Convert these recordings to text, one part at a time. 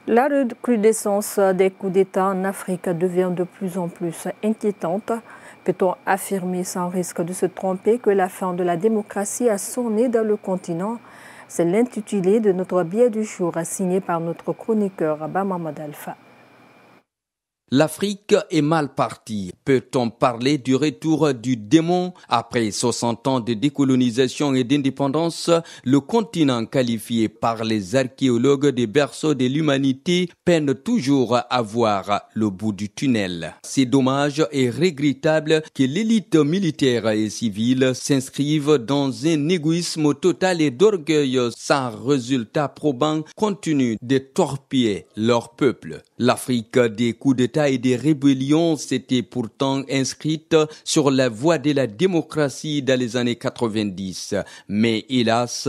La recrudescence des coups d'État en Afrique devient de plus en plus inquiétante. Peut-on affirmer sans risque de se tromper que la fin de la démocratie a sonné dans le continent? C'est l'intitulé de notre billet du jour signé par notre chroniqueur Mohamed Alpha. L'Afrique est mal partie. Peut-on parler du retour du démon? Après 60 ans de décolonisation et d'indépendance, le continent qualifié par les archéologues des berceaux de l'humanité peine toujours à voir le bout du tunnel. C'est dommage et regrettable que l'élite militaire et civile s'inscrive dans un égoïsme total et d'orgueil sans résultat probant continue de torpiller leur peuple. L'Afrique des coups d'État et des rébellions s'était pourtant inscrite sur la voie de la démocratie dans les années 90. Mais hélas,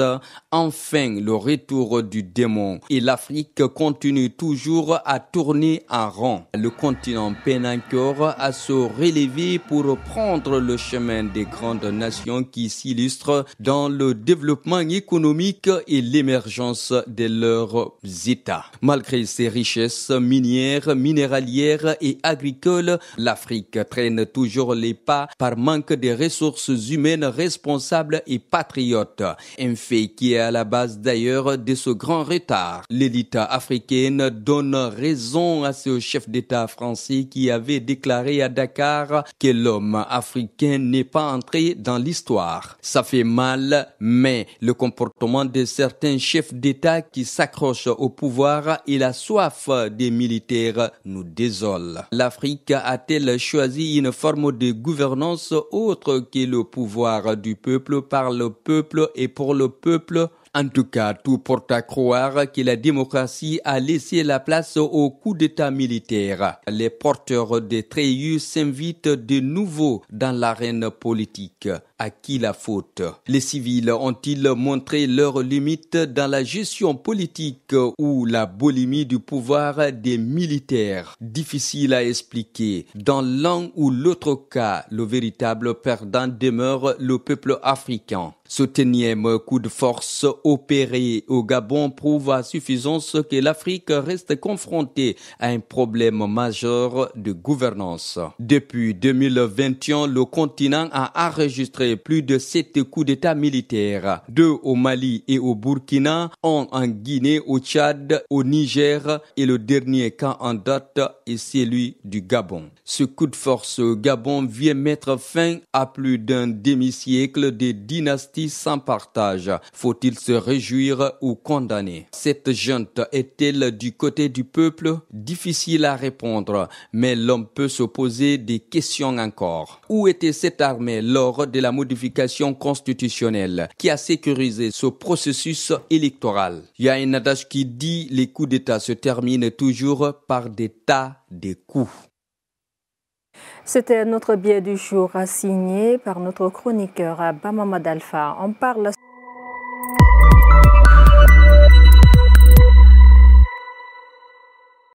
enfin le retour du démon et l'Afrique continue toujours à tourner en rond. Le continent peine encore à se relever pour prendre le chemin des grandes nations qui s'illustrent dans le développement économique et l'émergence de leurs États. Malgré ses richesses minières, minéralières et agricoles, l'Afrique traîne toujours les pas par manque de ressources humaines responsables et patriotes. Un fait qui est à la base d'ailleurs de ce grand retard. L'élite africaine donne raison à ce chef d'État français qui avait déclaré à Dakar que l'homme africain n'est pas entré dans l'histoire. Ça fait mal, mais le comportement de certains chefs d'État qui s'accrochent au pouvoir et la soif des militaires nous désole. L'Afrique a-t-elle choisi une forme de gouvernance autre que le pouvoir du peuple par le peuple et pour le peuple? En tout cas, tout porte à croire que la démocratie a laissé la place au coup d'État militaire. Les porteurs des treillis s'invitent de nouveau dans l'arène politique. À qui la faute? Les civils ont-ils montré leurs limites dans la gestion politique ou la boulimie du pouvoir des militaires? Difficile à expliquer. Dans l'un ou l'autre cas, le véritable perdant demeure le peuple africain. Ce énième coup de force opéré au Gabon prouve à suffisance que l'Afrique reste confrontée à un problème majeur de gouvernance. Depuis 2021, le continent a enregistré plus de 7 coups d'État militaires, 2 au Mali et au Burkina, 1 en Guinée, au Tchad, au Niger et le dernier cas en date est celui du Gabon. Ce coup de force au Gabon vient mettre fin à plus d'un demi-siècle de dynastie sans partage. Faut-il se réjouir ou condamner? Cette junte est-elle du côté du peuple? Difficile à répondre, mais l'on peut se poser des questions encore. Où était cette armée lors de la modification constitutionnelle qui a sécurisé ce processus électoral? Il y a un adage qui dit les coups d'État se terminent toujours par des tas de coups. C'était notre billet du jour signé par notre chroniqueur Mohamed Alpha. On parle